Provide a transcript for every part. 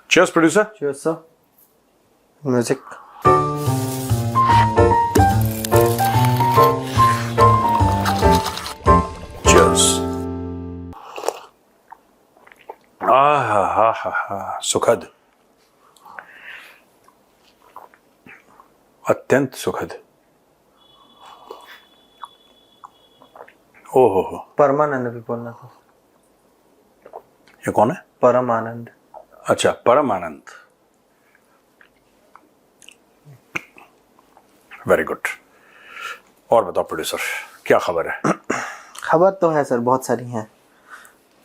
Cheers, producer. Cheers, sir. Music. Cheers. सुखद, अत्यंत सुखद। ओहो, परमानंद भी बोलना था। ये कौन है? परमानंद। अच्छा, परम आनंद। Very good. और बताओ प्रोड्यूसर, क्या खबर है? खबर तो है सर, बहुत सारी हैं।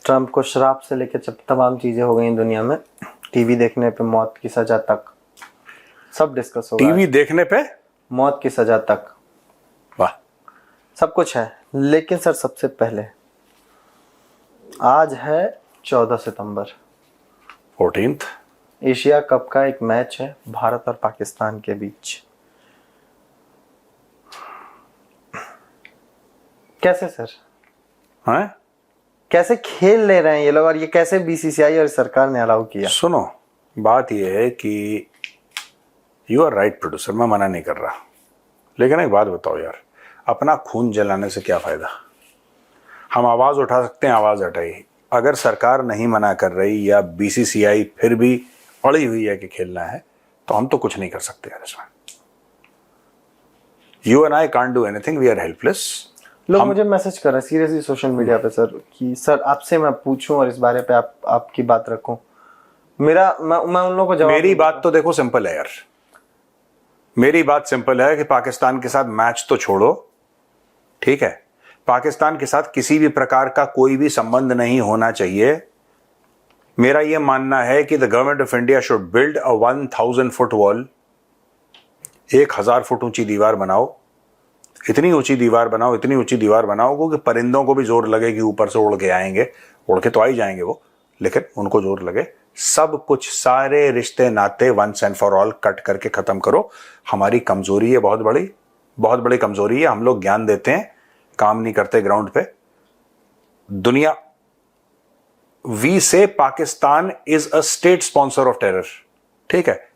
ट्रम्प को शराब से लेकर तमाम चीजें हो गई दुनिया में। टीवी देखने पे मौत की सजा तक सब डिस्कस हो रहा है। टीवी देखने पे मौत की सजा तक, वाह, सब कुछ है। लेकिन सर सबसे पहले आज है 14 सितंबर, 14th। एशिया कप का एक मैच है भारत और पाकिस्तान के बीच। कैसे सर, हैं? कैसे खेल ले रहे हैं ये लोग, और ये कैसे बीसीसीआई और सरकार ने अलाउ किया? सुनो, बात यह है कि यू आर राइट प्रोड्यूसर, मैं मना नहीं कर रहा, लेकिन एक बात बताओ यार, अपना खून जलाने से क्या फायदा? हम आवाज उठा सकते हैं, आवाज हटाई। अगर सरकार नहीं मना कर रही या बीसीसीआई फिर भी अड़ी हुई है कि खेलना है, तो हम तो कुछ नहीं कर सकते यार इसमें। You and I can't do anything, we are helpless. लोग मुझे मैसेज कर रहे हैं सीरियसली सोशल मीडिया पे सर, कि सर आपसे मैं पूछूं और इस बारे पे आपकी बात रखूं। मैं उन लोगों को जवाब, मेरी बात तो देखो सिंपल है यार, मेरी बात सिंपल है कि पाकिस्तान के साथ मैच तो छोड़ो, ठीक है? पाकिस्तान के साथ किसी भी प्रकार का कोई भी संबंध नहीं होना चाहिए। मेरा यह मानना है कि the government of India should build a 1000 foot wall. 1000 foot ऊंची दीवार बनाओ, इतनी ऊंची दीवार बनाओ, इतनी ऊंची दीवार बनाओ कि परिंदों को भी जोर लगे कि ऊपर से उड़ के आएंगे। उड़ के तो आ ही जाएंगे वो, लेकिन उनको जोर लगे। सब कुछ, सारे रिश्ते नाते once and for all cut करके खत्म करो। हमारी कमजोरी है, बहुत बड़ी कमजोरी है। हम लोग ज्ञान देते हैं, काम नहीं करते ग्राउंड पे। दुनिया, वी से Pakistan is a state sponsor of terror, ठीक है?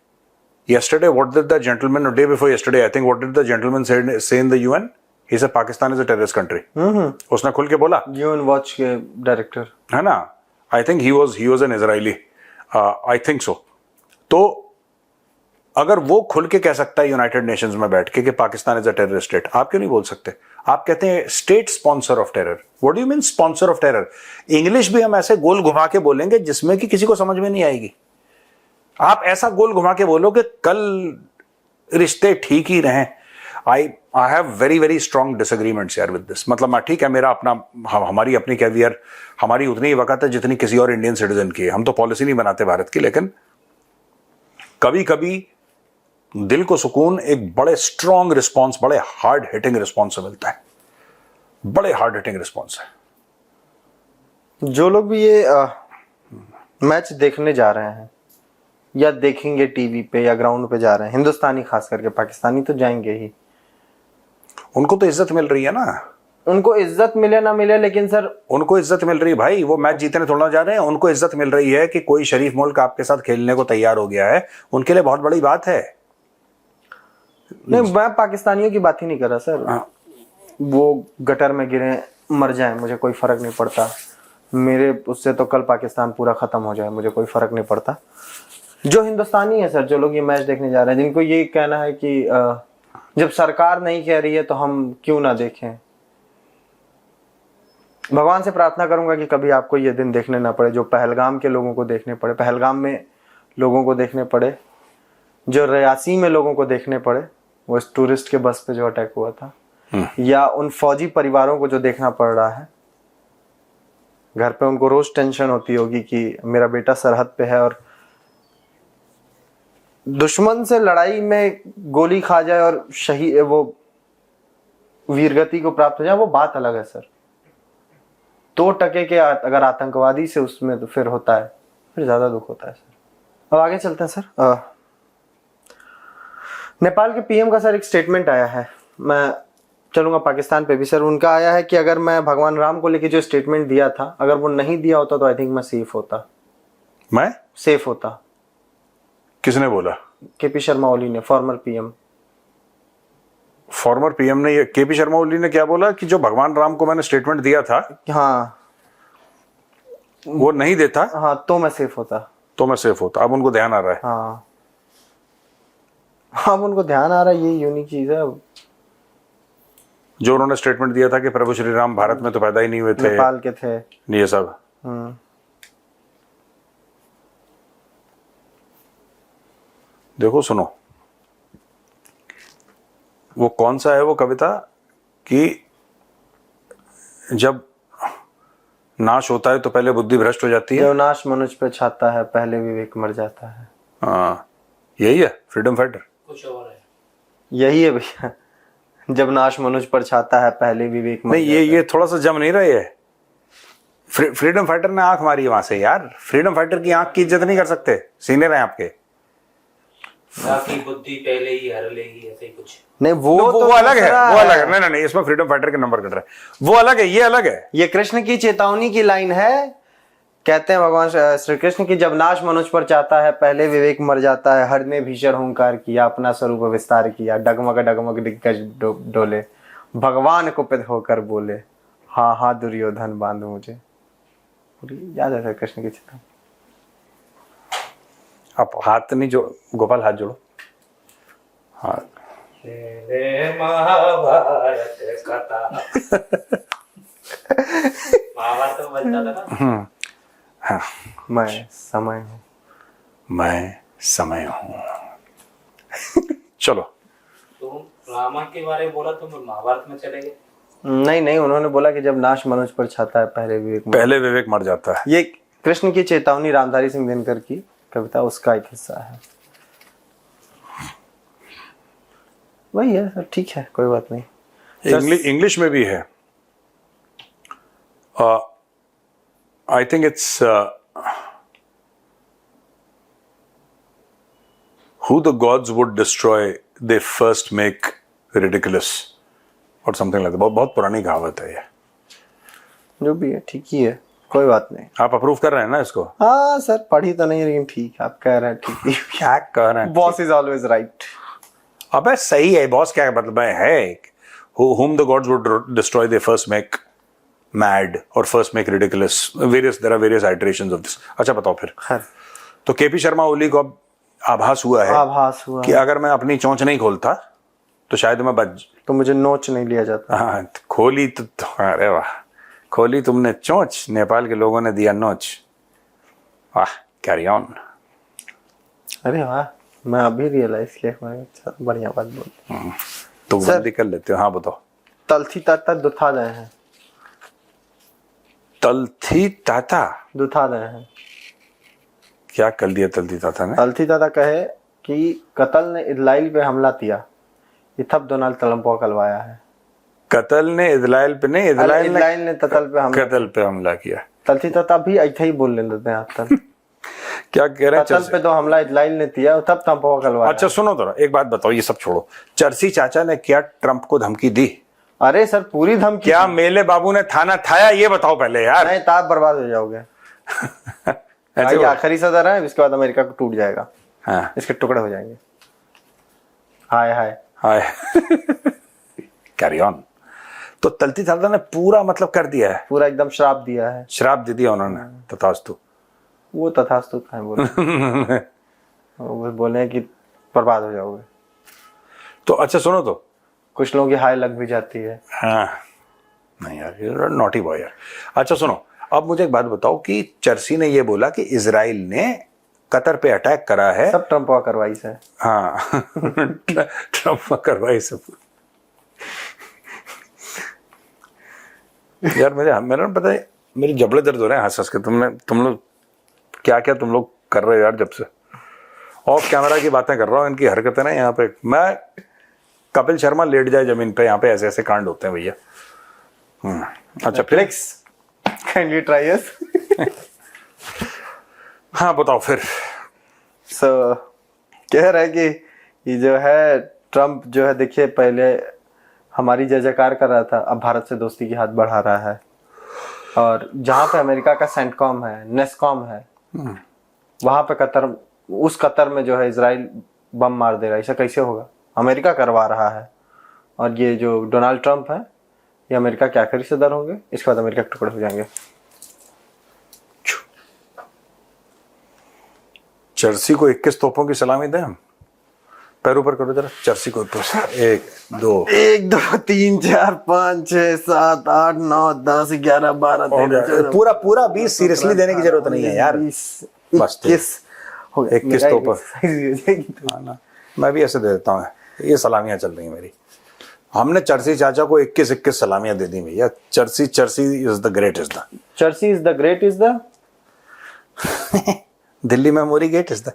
Yesterday, what did the gentleman, or day before yesterday, I think, what did the gentleman say in the UN? He said Pakistan is a terrorist country. उसने खुल के बोला। UN watch के director है ना? I think he was an Israeli. I think so. तो अगर वो खुल के कह सकता है यूनाइटेड नेशंस में बैठ के कि Pakistan is a terrorist state, आप क्यों नहीं बोल सकते? आप कहते हैं state sponsor of terror. What do you mean sponsor of terror? English भी हम ऐसे गोल घुमा के बोलेंगे जिसमें कि किसी को समझ में नहीं आएगी। आप ऐसा गोल घुमा के बोलो कि कल रिश्ते ठीक ही रहें। I have very strong disagreements यार विद दिस। मतलब ठीक है, मेरा अपना, हमारी अपनी कैवियर, हमारी उतनी ही वक़्त है जितनी किसी और इंडियन सिटीजन की है। हम तो पॉलिसी नहीं बनाते भारत की, लेकिन कभी कभी दिल को सुकून एक बड़े स्ट्रॉन्ग रिस्पॉन्स, बड़े हार्ड हिटिंग रिस्पॉन्स से मिलता है। बड़े हार्ड हिटिंग रिस्पॉन्स है। जो लोग भी ये मैच देखने जा रहे हैं या देखेंगे टीवी पे या ग्राउंड पे जा रहे हैं, हिंदुस्तानी खास करके, पाकिस्तानी तो जाएंगे ही, उनको तो इज्जत मिल रही है ना। उनको इज्जत मिले ना मिले, लेकिन सर उनको इज्जत मिल रही है भाई। वो मैच जीतने थोड़ा जा रहे हैं, उनको इज्जत मिल रही है कि कोई शरीफ मुल्क आपके साथ खेलने को तैयार हो गया है। उनके लिए बहुत बड़ी बात है। नहीं, मैं पाकिस्तानियों की बात ही नहीं कर रहा सर। वो गटर में गिरे, मर जाए, मुझे कोई फर्क नहीं पड़ता। मेरे उससे तो कल पाकिस्तान पूरा खत्म हो जाए, मुझे कोई फर्क नहीं पड़ता। जो हिंदुस्तानी है सर, जो लोग ये मैच देखने जा रहे हैं, जिनको ये कहना है कि जब सरकार नहीं कह रही है तो हम क्यों ना देखें, भगवान से प्रार्थना करूंगा कि कभी आपको ये दिन देखने ना पड़े जो पहलगाम के लोगों को देखने पड़े, पहलगाम में लोगों को देखने पड़े, जो रियासी में लोगों को देखने पड़े, वो इस टूरिस्ट के बस पे जो अटैक हुआ था, या उन फौजी परिवारों को जो देखना पड़ रहा है। घर पे उनको रोज टेंशन होती होगी कि मेरा बेटा सरहद पे है और दुश्मन से लड़ाई में गोली खा जाए और शहीद, वो वीरगति को प्राप्त हो जाए, वो बात अलग है सर। 2 टके के अगर आतंकवादी से उसमें तो फिर होता है, फिर ज्यादा दुख होता है सर। अब आगे चलते हैं सर। नेपाल के पीएम का सर एक स्टेटमेंट आया है, मैं चलूंगा पाकिस्तान पे भी सर। उनका आया है कि अगर मैं भगवान राम को लेके जो स्टेटमेंट दिया था, अगर वो नहीं दिया होता तो आई थिंक मैं सेफ होता। मैं सेफ होता। किसने बोला? केपी शर्मा ओली ने, फॉर्मर पीएम। फॉर्मर पीएम ने? ये केपी शर्मा ओली ने क्या बोला कि जो भगवान राम को मैंने स्टेटमेंट दिया था, हाँ वो नहीं देता हाँ तो मैं सेफ होता। तो मैं सेफ होता। अब उनको ध्यान आ रहा है। हाँ अब उनको ध्यान आ रहा है, ये यूनिक चीज है। जो उन्होंने स्टेटमेंट दिया था कि प्रभु श्री राम भारत में तो पैदा ही नहीं हुए थे, नेपाल के थे, ये सब। देखो सुनो, वो कौन सा है वो कविता कि जब नाश होता है तो पहले बुद्धि भ्रष्ट हो जाती है। जो नाश मनुष्य पे छाता है पहले विवेक मर जाता है। हाँ, यही है फ्रीडम फाइटर। कुछ और है। यही है भैया, जब नाश मनुष्य पर छाता है पहले विवेक मर नहीं, ये थोड़ा सा जम नहीं रहे है। फ्रीडम फाइटर ने आंख मारी है वहां से यार। फ्रीडम फाइटर की आंख की इज्जत नहीं कर सकते, सीनियर हैं आपके। बाकी बुद्धि पहले ही हर लेगी, ऐसे ही कुछ। नहीं वो वो तो अलग है, दूसरा वो अलग है। नहीं, इसमें फ्रीडम फाइटर के नंबर कट रहे हैं, वो अलग है, ये अलग है। ये कृष्ण की चेतावनी की लाइन है। कहते हैं भगवान श्री कृष्ण की, जब नाश मनुष्य पर चाहता है पहले विवेक मर जाता है, हर ने भीषण हुंकार किया, अपना स्वरूप विस्तार किया, डगमग डगमग दिग्गज डोले, भगवान कुपित होकर बोले, हाँ हाँ दुर्योधन बांध मुझे। याद है सर कृष्ण की चेतावनी? आप हाथ नहीं जोड़, गोपाल हाथ जोड़ो। हाँ, महाभारत कथा। महाभारत में बनता था ना। हाँ, मैं समय हूँ, मैं समय हूं। चलो, तुम रामायण के बारे में बोला, तुम महाभारत में चले गए। नहीं नहीं, उन्होंने बोला कि जब नाश मनुष्य पर छाता है पहले विवेक मर जाता है। ये कृष्ण की चेतावनी रामधारी सिंह दिनकर की कविता, उसका एक हिस्सा है। वही है सर, ठीक है, कोई बात नहीं। इंग्लिश में भी है। I think it's who the gods would destroy they first make ridiculous और समथिंग like that। बहुत पुरानी कहावत है ये। जो भी है ठीक ही है, कोई बात नहीं। आप अप्रूव कर रहे हैं ना इसको? हाँ सर, पढ़ी तो नहीं लेकिन ठीक, आप कह रहे हैं ठीक ही। क्या कह रहे हैं? Boss is always right. अबे सही है, बॉस क्या मतलब है? whom the gods would destroy they first make mad or first make ridiculous, there are various iterations of this। अच्छा बताओ फिर। खैर, तो केपी शर्मा ओली को अब आभास हुआ है कि अगर मैं अपनी चोंच नहीं खोलता तो शायद मैं बच, तो मुझे नोच नहीं लिया जाता। हाँ, खोली तो अरे वाह, खोली तुमने चोंच, नेपाल के लोगों ने दिया नोच। वाह, कैरी ऑन। अरे वाह, मैं अभी रियलाइज किया, अच्छा बढ़िया बात बोल। तो जल्दी कर लेते हो। हाँ बताओ। तलथी ताता दुथा गए हैं। तलथी ताता दुथा गए हैं। क्या कर दिया तलथी ताता ने? तलथी ताता कहे कि कतल ने इजराइल पे हमला किया, इथप डोनाल्ड ट्रंप को कलवाया है। कतल ने इजराइल पे नहीं, इजराइल ने कतल पे हमला किया। तलथी ताता भी ऐसे ही बोल लेते हैं आजकल। क्या कह रहे हैं? कतल पे तो हमला इजराइल ने किया, तब ट्रंप को कलवाया। अच्छा सुनो तो, एक बात बताओ, ये सब छोड़ो। चर्सी चाचा ने क्या ट्रंप को धमकी दी? अरे सर पूरी धमकी। क्या मेले बाबू ने थाना थाया? ये बताओ पहले यार। नहीं तो आप बर्बाद हो जाओगे। ये आखिरी सदर है, इसके बाद अमेरिका को टूट जाएगा। हाँ, इसके टुकड़े हो जाएंगे। Hi hi hi. Carry on. तो तलती ताता ने पूरा मतलब कर दिया है, पूरा एकदम श्राप दिया है। श्राप दे दिया उन्होंने। तथास्तु। वो तथास्तु था बोले। वो बोले कि बर्बाद हो जाओगे। तो अच्छा सुनो तो, कुछ लोगों की हाय लग भी जाती है। हाँ नहीं यार, ये नॉटी बॉय यार। अच्छा सुनो, अब मुझे एक बात बताओ कि चर्सी ने ये बोला कि इजराइल ने कतर पे अटैक करा है। सब ट्रंप का करवाई से। हाँ, ट्रंप करवाई सब। यार मेरा पता है, मेरी जबड़े दर्द हो रहे हैं हंस हंस के। तुम लोग क्या क्या तुम लोग कर रहे हो यार? जब से ऑफ कैमरा की बातें कर रहा हूँ, इनकी हरकतें ना यहाँ पे, मैं कपिल शर्मा लेट जाए जमीन पे, यहाँ पे ऐसे ऐसे कांड होते हैं भैया। अच्छा फिर काइंडली ट्राई अस। हाँ बताओ फिर। कह रहा है कि ये जो है ट्रंप जो है, देखिए पहले हमारी जय जयकार कर रहा था, अब भारत से दोस्ती की हाथ बढ़ा रहा है। और जहाँ पे अमेरिका का सेंटकॉम है, नेस्कॉम है, वहां पे कतर उस कतर में जो है इजराइल बम मार दे रहा है, ऐसा कैसे होगा? अमेरिका करवा रहा है। और ये जो डोनाल्ड ट्रंप है, ये अमेरिका के आखिरी सदर होंगे, इसके बाद अमेरिका के टुकड़े हो जाएंगे। चर्सी को 21 तोपों की सलामी दें हम। पैर ऊपर करो जरा, चर्सी को 1 2 1 2 3 4 5 6 7 8 9 10 11 12 13 पूरा पूरा 20 सीरियसली देने की जरूरत नहीं है यार। 21 हो गया। 21 मेरा तोप। exercise हाँ ना, मैं भी ऐसे दे देता हूँ। ये सलामियां चल रही हैं मेरी। हमने चर्सी चाचा को 21 सलामियां दे दी भैया। चर्सी is the great is the चर्सी is the great is the Delhi memory gate is the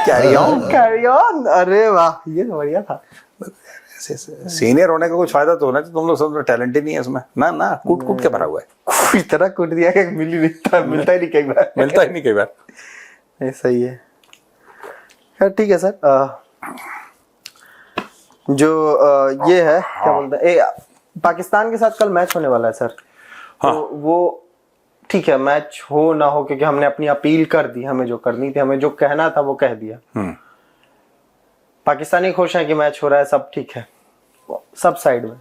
carry on. अरे वाह, ये तो बढ़िया था। सीनियर होने का कुछ फायदा तो होना चाहिए। तुम लोग सब टैलेंट ही नहीं है इसमें ना ना, कूट कूट के भरा हुआ है। इतना कूट दिया कि मिल ही नहीं था, मिलता ही नहीं कई बार। मिलता ही नहीं कई बार। ऐसा ही है। खैर ठीक है सर। ये है क्या बोलते हैं, पाकिस्तान के साथ कल मैच होने वाला है सर। हाँ। तो वो ठीक है, मैच हो ना हो, क्योंकि हमने अपनी अपील कर दी, हमें जो करनी थी, हमें जो कहना था वो कह दिया। पाकिस्तानी खुश है कि मैच हो रहा है, सब ठीक है सब साइड में।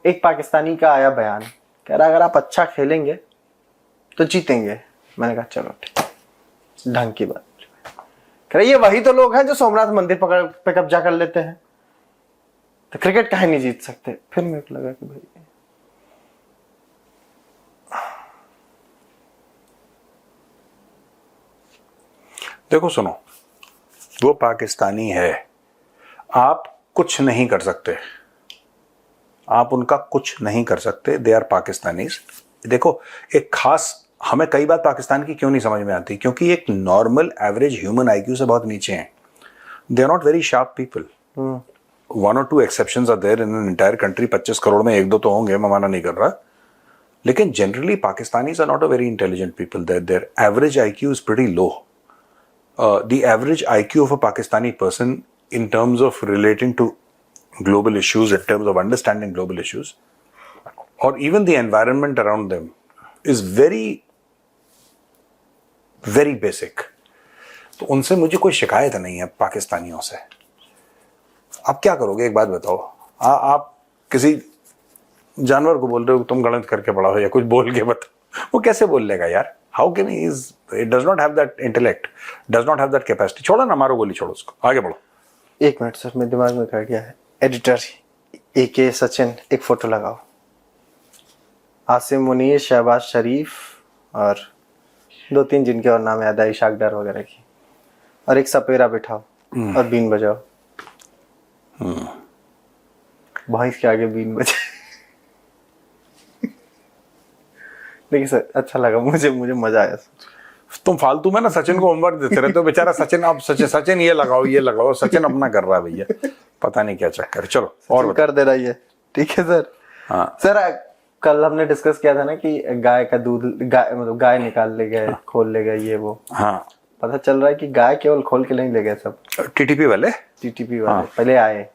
एक पाकिस्तानी का आया बयान, कह रहा अगर आप अच्छा खेलेंगे तो जीतेंगे। मैंने कहा चलो ठीक, ढंग की बात। कह रहा ये वही तो लोग हैं जो सोमनाथ मंदिर पे कब्जा कर लेते हैं, तो क्रिकेट काहे नहीं जीत सकते। फिर मेरे को लगा कि भाई देखो सुनो, वो पाकिस्तानी है, आप कुछ नहीं कर सकते, आप उनका कुछ नहीं कर सकते। They are Pakistanis. देखो एक खास, हमें कई बार पाकिस्तान की क्यों नहीं समझ में आती, क्योंकि एक नॉर्मल एवरेज ह्यूमन आईक्यू से बहुत नीचे हैं। They are not very sharp people. 1 or 2 exceptions are there in an entire country. 25 crore में 1-2 तो होंगे, मैं माना नहीं कर रहा, लेकिन generally Pakistanis are not a very intelligent people. Their average IQ is pretty low. The average IQ of a Pakistani person in terms of relating to global issues, in terms of understanding global issues, or even the environment around them is very, very basic. तो उनसे मुझे कोई शिकायत नहीं है पाकिस्तानियों से। आप क्या करोगे एक बात बताओ, आप किसी जानवर को बोल रहे हो तुम गलत करके पढ़ा हो या कुछ बोल के बताओ, वो कैसे बोल लेगा यार? How can he is it does not have that intellect, does not have that capacity. छोड़ो ना, मारो गोली, छोड़ो उसको, आगे बढ़ो। 1 मिनट सर, मेरे दिमाग में कर गया है। एडिटर AK सचिन, एक फोटो लगाओ। आसिम मुनीर, शहबाज शरीफ और 2-3 जिनके और नाम याद है, इशाक डार वगैरह की, और एक सपेरा बिठाओ और बीन बजाओ। भैंस के आगे बीन बजे। देखिए सर, अच्छा लगा मुझे मजा आया। तुम फालतू में ना सचिन को होमवर्क देते रहते हो। बेचारा सचिन, आप सचिन ये लगाओ, सचिन अपना कर रहा है भैया, पता नहीं क्या चक्कर। चलो और कर दे रही है। ठीक है सर। हाँ सर, कल हमने डिस्कस किया था ना कि गाय का दूध, मतलब गाय निकाल ले गए, खोल ले गए, ये वो। हाँ, पता चल रहा है कि गाय केवल खोल के नहीं ले गए, सब टीटीपी वाले वाले पहले आए,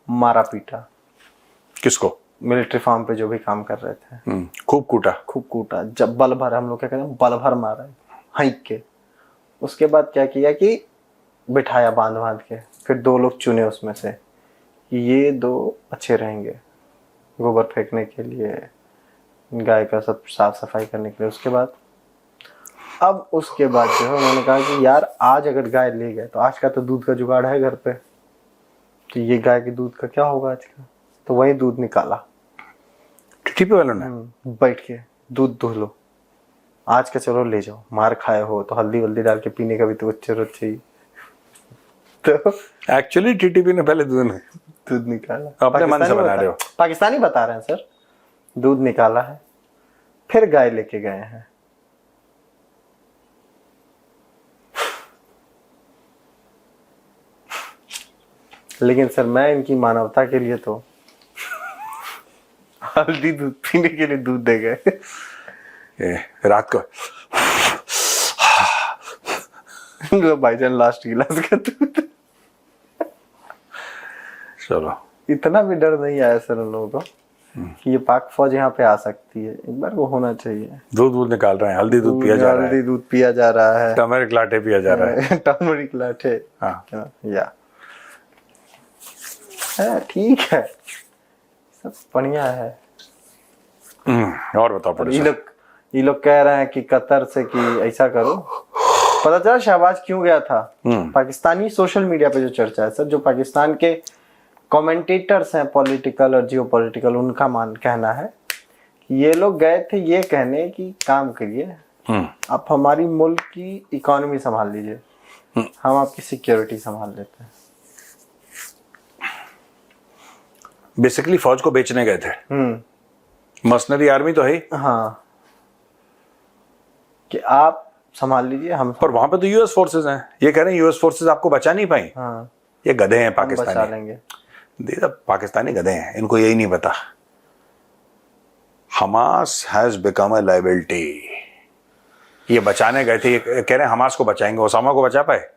मारा पीटा। किसको? मिलिट्री फार्म पे जो भी काम कर रहे थे। खूब कूटा। जब बल भर, हम लोग क्या कहते हैं, बल भर मारा है, हाँक के। उसके बाद क्या किया कि बिठाया बांध के, फिर 2 लोग चुने उसमें से, ये 2 अच्छे रहेंगे गोबर फेंकने के लिए, गाय का सब साफ सफाई करने के लिए। उसके बाद जो है उन्होंने कहा कि यार आज अगर गाय ले गए तो आज का तो दूध का जुगाड़ है घर पे, तो ये गाय के दूध का क्या होगा आज का। तो वही दूध निकाला टीटीपी वालों ने, बैठ के दूध धो लो आज का, चलो ले जाओ, मार खाए हो तो हल्दी वल्दी डाल के पीने का भी तो जरूरत चाहिए। तो एक्चुअली टीटीपी ने पहले दूध निकाला। अपने मन से बना रहे हो, पाकिस्तानी बता रहे हैं सर। दूध निकाला है, फिर गाय लेके गए हैं। लेकिन सर मैं इनकी मानवता के लिए तो हल्दी दूध पीने के लिए दूध दे गए। रात को भाईजान लास्ट गिलास का दूध। चलो, इतना भी डर नहीं आया सर उन लोगों को। कि ये पाक फौज यहाँ पे आ सकती है, एक बार वो होना चाहिए। दूध निकाल रहे हैं, हल्दी दूध पिया जा रहा है, हल्दी दूध पिया जा रहा है, टर्मरिक लाटे पिया जा रहा है। टर्मरिक लाटे, हाँ या है, ठीक है, सब बढ़िया है। और बताओ ये लोग कह रहे हैं कि कतर से कि ऐसा करो। पता चला शहबाज क्यों गया था? पाकिस्तानी सोशल मीडिया पे जो चर्चा है सर, जो पाकिस्तान के कमेंटेटर्स हैं पॉलिटिकल और जियो पॉलिटिकल, उनका कहना है कि ये लोग गए थे ये कहने की काम करिए, आप हमारी मुल्क की इकोनॉमी संभाल लीजिए, हम आपकी सिक्योरिटी संभाल लेते हैं। बेसिकली फौज को बेचने गए थे। मर्सनरी आर्मी तो है ही। हाँ, कि आप संभाल लीजिए, हम। पर वहां पे तो यूएस फोर्सेस हैं, ये कह रहे हैं यूएस फोर्सेस आपको बचा नहीं पाई। हाँ, ये गधे हैं बचा पाकिस्तानी, लेंगे। पाकिस्तानी गधे हैं, इनको यही नहीं पता। Hamas has become a liability. ये बचाने गए थे, ये कह रहे हैं हमास को बचाएंगे। ओसामा को बचा पाए?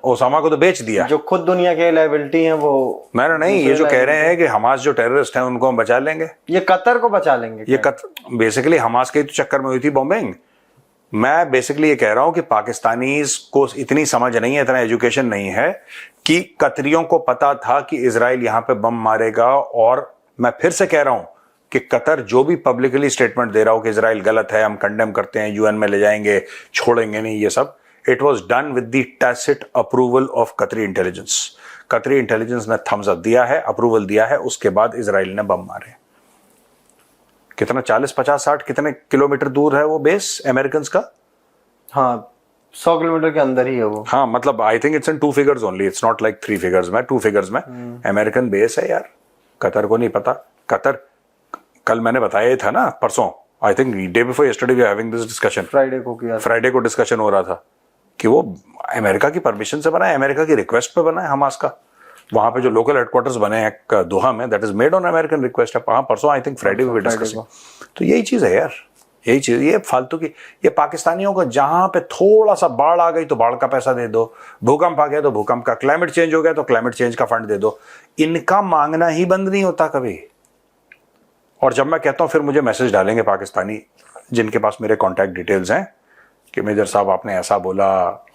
ओसामा को तो बेच दिया। जो खुद दुनिया के लायबिलिटी हैं वो नहीं, ये जो कह रहे हैं कि हमास जो टेररिस्ट हैं उनको हम बचा लेंगे, ये कतर को बचा लेंगे। ये बेसिकली हमास के तो चक्कर में हुई थी बॉम्बिंग। मैं बेसिकली ये कह रहा हूं कि पाकिस्तानीज को इतनी समझ नहीं है, इतना एजुकेशन नहीं है कि कतरियों को पता था कि इजराइल यहां पे बम मारेगा। और मैं फिर से कह रहा हूं कि कतर जो भी पब्लिकली स्टेटमेंट दे रहा हो कि इजराइल गलत है, हम कंडेम करते हैं, यूएन में ले जाएंगे, छोड़ेंगे नहीं, ये सब it was done with the tacit approval of कतरी इंटेलिजेंस। कतरी इंटेलिजेंस ने थम्स अप दिया है, अप्रूवल दिया है, उसके बाद इजराइल ने बम मारे। कितना 40, 50, 60 कितने किलोमीटर दूर है वो बेस अमेरिकन का? हाँ, 100 किलोमीटर के अंदर ही है वो। हाँ, मतलब I think it's in 2 figures only, it's not like 3 figures में, 2 फिगर्स में अमेरिकन बेस है यार। कतर को नहीं पता। कतर, कल मैंने बताया था ना, परसों, I think day before yesterday we are having this discussion, Friday को डिस्कशन हो रहा था कि वो अमेरिका की परमिशन से बना है, अमेरिका की रिक्वेस्ट पे बना है हमास का। वहां पे जो लोकल हेडक्वार्टर्स बने हैं दोहा में, that is made on American request है। हाँ, परसों आई थिंक फ्राइडे को डिस्कसिंग। तो यही चीज है यार, यही चीज, ये फालतू की, ये पाकिस्तानियों को जहां पे थोड़ा सा बाढ़ आ गई तो बाढ़ का पैसा दे दो, भूकंप आ गया तो भूकंप का, क्लाइमेट चेंज हो गया तो क्लाइमेट चेंज का फंड दे दो। इनका मांगना ही बंद नहीं होता कभी। और जब मैं कहता हूं, फिर मुझे मैसेज डालेंगे पाकिस्तानी जिनके पास मेरे कॉन्टैक्ट डिटेल्स हैं कि मेजर साहब आपने ऐसा बोला,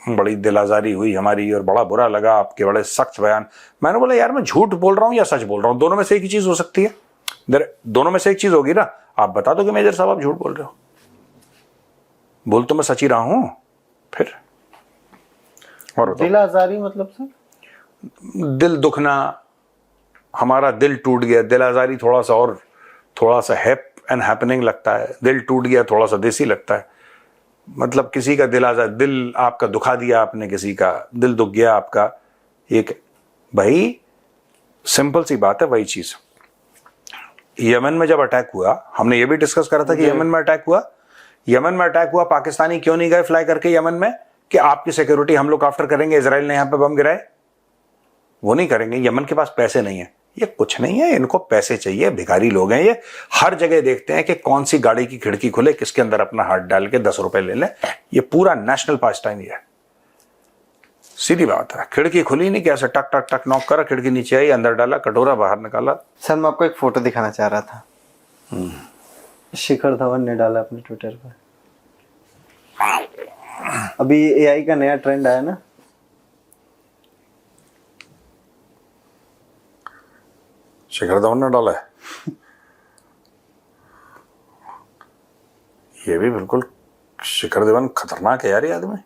बड़ी दिल आजारी हुई हमारी और बड़ा बुरा लगा, आपके बड़े सख्त बयान। मैंने बोला यार, मैं झूठ बोल रहा हूं या सच बोल रहा हूं? दोनों में से एक ही चीज हो सकती है, दोनों में से एक चीज होगी ना। आप बता दो कि मेजर साहब आप झूठ बोल रहे हो, बोल तो मैं सच ही रहा हूं। फिर और दिल आजारी मतलब सर, दिल दुखना, हमारा दिल टूट गया। दिल आजारी थोड़ा सा हैप एंड हैपनिंग लगता है, दिल टूट गया थोड़ा सा देसी लगता है। मतलब किसी का दिल आजाद, दिल आपका दुखा दिया आपने, किसी का दिल दुख गया आपका। एक भाई सिंपल सी बात है, वही चीज यमन में जब अटैक हुआ, हमने ये भी डिस्कस करा था कि यमन में अटैक हुआ, पाकिस्तानी क्यों नहीं गए फ्लाई करके यमन में कि आपकी सिक्योरिटी हम लोग आफ्टर करेंगे, इजराइल ने यहां पे बम गिराए? वो नहीं करेंगे, यमन के पास पैसे नहीं है। ये कुछ नहीं है, इनको पैसे चाहिए, भिखारी लोग हैं ये। हर जगह देखते हैं कि कौन सी गाड़ी की खिड़की खुले, किसके अंदर अपना हाथ डाल के 10 रुपए ले लें। ये पूरा नेशनल पास टाइम ये है, सीधी बात है। खिड़की खुली नहीं, कैसे टक टक टक नॉक करा, खिड़की नीचे आई, अंदर डाला, कटोरा बाहर निकाला। सर मैं आपको एक फोटो दिखाना चाह रहा था, शिखर धवन ने डाला अपने ट्विटर पर। अभी एआई का नया ट्रेंड आया ना, शिखर धवन ने डाला है। ये भी बिल्कुल, शिखर धवन खतरनाक है यार, ये आदमी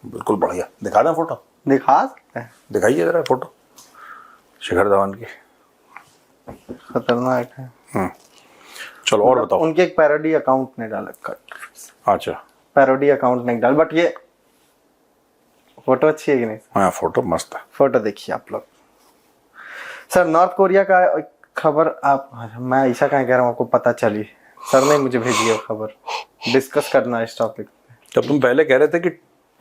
बिल्कुल बढ़िया। दिखा दें फोटो? दिखा सकते हैं, दिखाइए जरा फोटो शिखर धवन की, खतरनाक है। चलो और बताओ। उनके एक पैरोडी अकाउंट ने डाला, अच्छा, पैरोडी अकाउंट ने डाला, बट ये फोटो अच्छी है कि नहीं? हाँ, फोटो मस्त है। फोटो देखिए आप लोग। सर नॉर्थ कोरिया का खबर, आप, मैं ऐसा कहीं कह रहा हूँ, आपको पता चली? सर ने मुझे भेजी है खबर, डिस्कस करना इस टॉपिक पे। जब तुम पहले कह रहे थे कि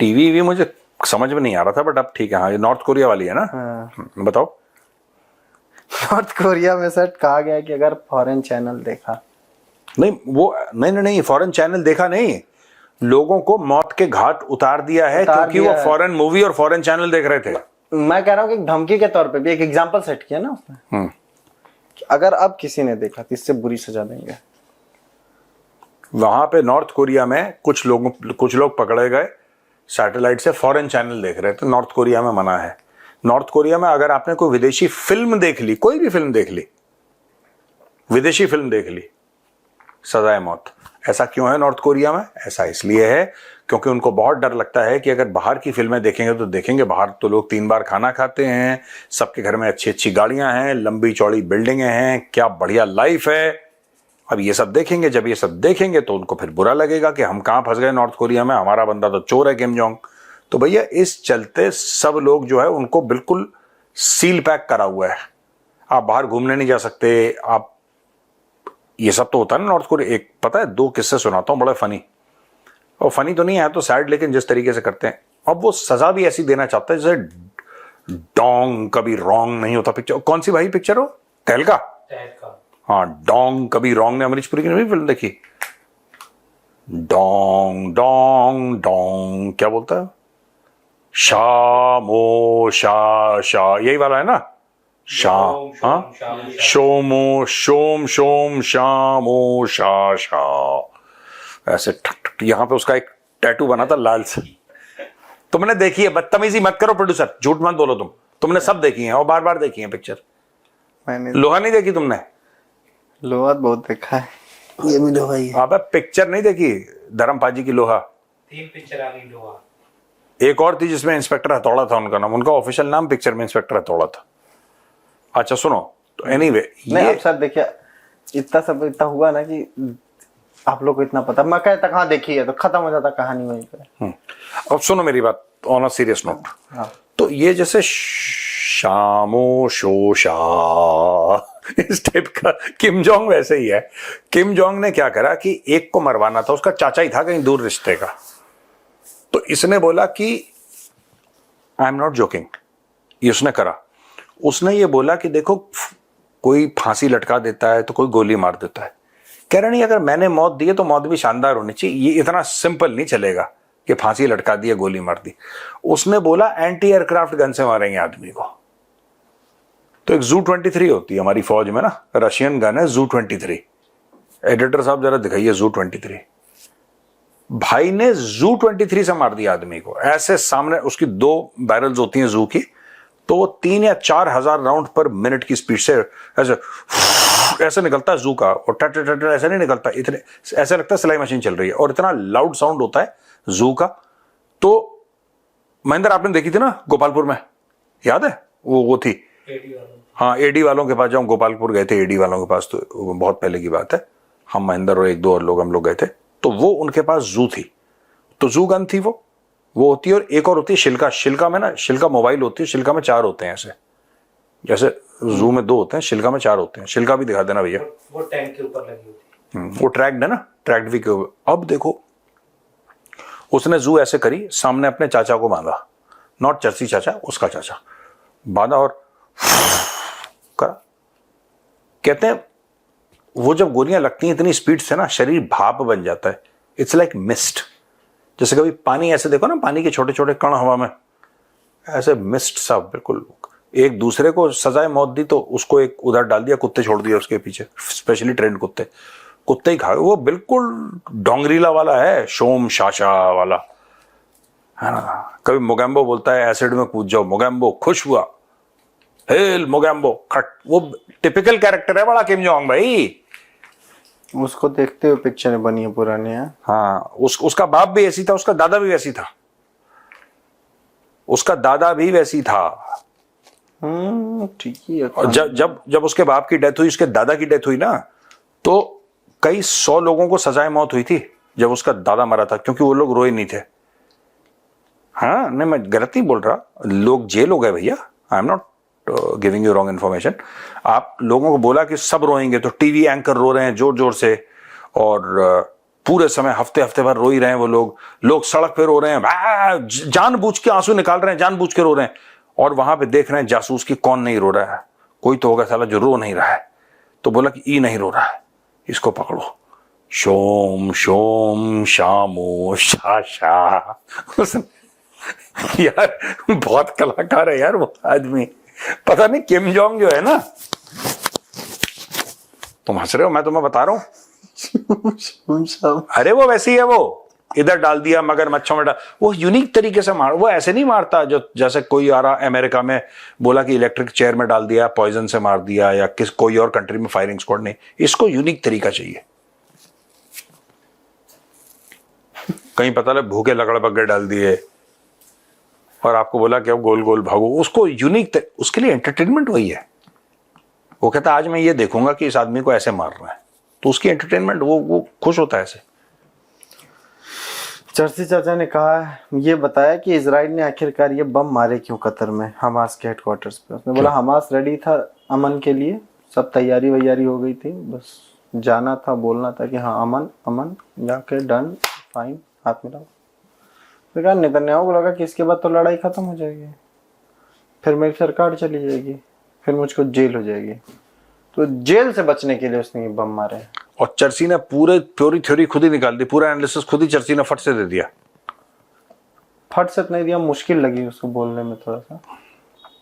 टीवी भी मुझे समझ में नहीं आ रहा था, बट अब ठीक है। हाँ, ये नॉर्थ कोरिया वाली है ना? हाँ। बताओ। नॉर्थ कोरिया में सर कहा गया कि अगर फॉरेन चैनल देखा, नहीं, फॉरेन चैनल देखा नहीं, लोगों को मौत के घाट उतार दिया है क्योंकि वो फॉरेन मूवी और फॉरेन चैनल देख रहे थे। मैं कह रहा हूँ कि धमकी के तौर पे भी एक एग्जांपल सेट किया ना उसने, अगर अब किसी ने देखा तो इससे बुरी सजा देंगे। वहां पे नॉर्थ कोरिया में कुछ लोग पकड़े गए, सैटेलाइट से फॉरेन चैनल देख रहे थे। नॉर्थ कोरिया में मना है। नॉर्थ कोरिया में अगर आपने कोई विदेशी फिल्म देख ली, कोई भी फिल्म देख ली, विदेशी फिल्म देख ली, सजाए मौत। ऐसा क्यों है नॉर्थ कोरिया में? ऐसा इसलिए है क्योंकि उनको बहुत डर लगता है कि अगर बाहर की फिल्में देखेंगे तो देखेंगे बाहर तो लोग 3 बार खाना खाते हैं, सबके घर में अच्छी अच्छी गाड़ियां हैं, लंबी चौड़ी बिल्डिंगें हैं, क्या बढ़िया लाइफ है। अब ये सब देखेंगे, जब ये सब देखेंगे तो उनको फिर बुरा लगेगा कि हम कहां फंस गए नॉर्थ कोरिया में, हमारा बंदा तो चोर है किम जोंग। तो भैया इस चलते सब लोग जो है उनको बिल्कुल सील पैक करा हुआ है। आप बाहर घूमने नहीं जा सकते, आप ये सब तो होता है ना नॉर्थ कोरिया। एक पता है 2 किस्से सुनाता हूं बड़ा फनी, और फनी तो नहीं है तो सैड, लेकिन जिस तरीके से करते हैं। अब वो सजा भी ऐसी देना चाहता है जैसे डोंग कभी रॉन्ग नहीं होता। पिक्चर कौन सी भाई पिक्चर हो? तहलका। हाँ, डोंग कभी रॉन्ग ने अमरीश पुरी की नई फिल्म देखी? डोंग डोंग डोंग क्या बोलता है? शामो शा शा, यही वाला है ना? शाम, हाँ, शोमो शोम शोम शामो शा शा, ऐसे ठक ठक। यहां पे उसका एक टैटू बना था लाल से। तुमने देखी है? बदतमीजी मत करो प्रोड्यूसर, झूठ मत बोलो। तुमने सब देखी है और बार बार देखी है पिक्चर। मैंने लोहा नहीं देखी तुमने? लोहा बहुत देखा है, ये भी लोहा ही है। अबे पिक्चर नहीं देखी धर्म पाजी की लोहा? 3 पिक्चर आ गई लोहा। एक और थी जिसमें इंस्पेक्टर हथौड़ा था उनका नाम, उनका ऑफिशियल नाम पिक्चर में इंस्पेक्टर हथौड़ा था। अच्छा सुनो, तो एनीवे नहीं अब सर देखिए, इतना हुआ ना कि आप लोग को इतना पता, मैं कहता कहाँ देखी है तो खत्म हो जाता कहानी वहीं पे। अब सुनो मेरी बात ऑन अ सीरियस नोट। हाँ। तो ये जैसे शामो शोशा इस टाइप का किम जोंग वैसे ही है। किम जोंग ने क्या करा कि एक को मरवाना था, उसका चाचा ही था कहीं दूर रिश्ते का। तो इसने बोला कि आई एम नॉट जोकिंग, ये उसने करा। उसने ये बोला कि देखो कोई फांसी लटका देता है तो कोई गोली मार देता है, कह रहा नहीं अगर मैंने मौत दी है तो मौत भी शानदार होनी चाहिए, ये इतना सिंपल नहीं चलेगा कि फांसी लटका दी है गोली मार दी। उसने बोला एंटी एयरक्राफ्ट गन से मारेंगे आदमी को। तो एक ZU-23 होती है हमारी फौज में ना, रशियन गन है ZU-23। एडिटर साहब जरा दिखाइए ZU-23। भाई ने ZU-23 से मार दिया आदमी को, ऐसे सामने उसकी 2 बैरल्स होती हैं जू की, तो वो 3 या 4 हजार राउंड पर मिनट की स्पीड से ऐसे निकलता है जू का, और टट टट ऐसे नहीं निकलता, इतने ऐसे लगता है सिलाई मशीन चल रही है, और इतना लाउड साउंड होता है जू का। तो महेंद्र आपने देखी थी ना गोपालपुर में, याद है? वो थी, हाँ, एडी वालों के पास जब गोपालपुर गए थे, एडी वालों के पास, तो बहुत पहले की बात है, हम महेंद्र और 1-2 और लोग हम लोग गए थे, तो वो उनके पास जू थी, तो जू गन थी वो होती है। और एक और होती है शिल्का। शिल्का में ना, शिल्का मोबाइल होती है, शिल्का में 4 होते हैं ऐसे, जैसे जू में 2 होते हैं, शिल्का में 4 होते हैं। शिल्का भी दिखा देना भैया, वो टैंक के ऊपर लगी होती है। वो ट्रैक्ड है ना, ट्रैक्ड भी के ऊपर। अब देखो उसने जू ऐसे करी, सामने अपने चाचा को बांधा, नॉट चर्सी चाचा, उसका चाचा बांधा और करा। कहते हैं वो जब गोलियां लगती हैं इतनी स्पीड से ना, शरीर भाप बन जाता है, इट्स लाइक मिस्ट। जैसे कभी पानी ऐसे देखो ना, पानी के छोटे छोटे कण हवा में, ऐसे मिस्ट सा बिल्कुल। एक दूसरे को सजाए मौत दी तो उसको एक उधर डाल दिया, कुत्ते छोड़ दिए उसके पीछे, स्पेशली ट्रेंड कुत्ते ही खा गए। वो बिल्कुल डोंगरीला वाला है, शोम शाशा वाला है ना। कभी मोगैम्बो बोलता है एसिड में कूद जाओ, मोगैम्बो खुश हुआ, हेल मोगैम्बो खट। वो टिपिकल कैरेक्टर है बड़ा किम जोंग भाई। उसको देखते हुए पिक्चर बनी है पुरानी है। हाँ, उसका बाप भी ऐसी था, उसका दादा भी वैसी था, उसका दादा भी वैसी था। ठीक है। और जब उसके बाप की डेथ हुई, उसके दादा की डेथ हुई ना, तो कई 100 लोगों को सजाए मौत हुई थी जब उसका दादा मरा था, क्योंकि वो लोग रोए नहीं थे। हाँ, नहीं मैं गलत नहीं बोल रहा, लोग जेल हो गए भैया। I am not giving you wrong information. आप लोगों को बोला कि सब रोएंगे, तो टीवी एंकर रो रहे हैं जोर जोर से, और पूरे समय हफ्ते भर रो ही रहे हैं वो लोग सड़क पे रो रहे हैं, जानबूझ के आंसू निकाल रहे हैं, जानबूझ के रो रहे हैं, और वहां पे देख रहे हैं जासूस की कौन नहीं रो रहा है। कोई तो होगा साला जो रो नहीं रहा है, तो बोला कि ई नहीं रो रहा है, इसको पकड़ो, शोम शोम शामो शा शा। यार बहुत कलाकार है यार वो आदमी। पता नहीं किम जोंग जो है ना, तुम हंस रहे हो, मैं तुम्हें बता रहा हूं। शूम शाम। अरे वो वैसी है, वो इधर डाल दिया मगर मच्छों में डाल, वो यूनिक तरीके से मार, वो ऐसे नहीं मारता जो जैसे कोई आ रहा अमेरिका में बोला कि इलेक्ट्रिक चेयर में डाल दिया, पॉइजन से मार दिया, या किस कोई और कंट्री में फायरिंग स्क्वाड नहीं। इसको यूनिक तरीका चाहिए। कहीं पता लगे भूखे लकड़ बग्गे डाल दिए और आपको बोला कि अब गोल गोल भागो, उसको यूनिक उसके लिए एंटरटेनमेंट वही है। वो कहता आज मैं ये देखूंगा कि इस आदमी को ऐसे मारना है, तो उसकी एंटरटेनमेंट, वो खुश होता है ऐसे। चर्ची चाचा ने कहा, ये बताया कि इजराइल ने आखिरकार ये बम मारे क्यों कतर में, हमास के हेडक्वार्टर्स पे। उसने बोला हमास रेडी था अमन के लिए, सब तैयारी वैयारी हो गई थी, बस जाना था, बोलना था कि हाँ अमन अमन, जाके डन फाइन, हाथ मिलाओ। फिर कहा नेतन्याहू को लगा कि इसके बाद तो लड़ाई खत्म हो जाएगी, फिर मेरी सरकार चली जाएगी, फिर मुझको जेल हो जाएगी, तो जेल से बचने के लिए उसने ये बम मारे। और चर्ची ने पूरी थ्योरी खुद ही निकाल दी, पूरा एनालिसिस खुद ही चर्ची ने फट से दे दिया। फट से नहीं दिया, मुश्किल लगी उसको बोलने में थोड़ा सा,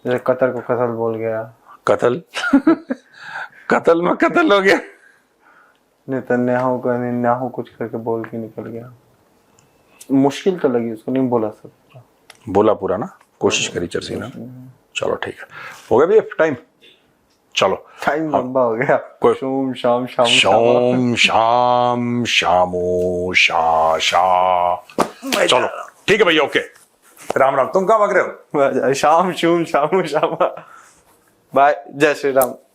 जैसे कतर को कत्ल बोल गया। कत्ल कत्ल में कत्ल हो गया। नेतन्याहू कुछ करके बोल के निकल गया। मुश्किल तो लगी उसको, नहीं बोला सब, बोला पूरा ना, कोशिश करी चर्ची ने। चलो ठीक है, हो गया भैया टाइम, चलो टाइम लंबा हो गया। कोई- शोम शाम शाम शाम शाम शामो शा शा। चलो ठीक है भैया, ओके, राम राम। तुम कहाँ भाग रहे हो? शाम शूम शाम शाम। बाय, जय श्री राम।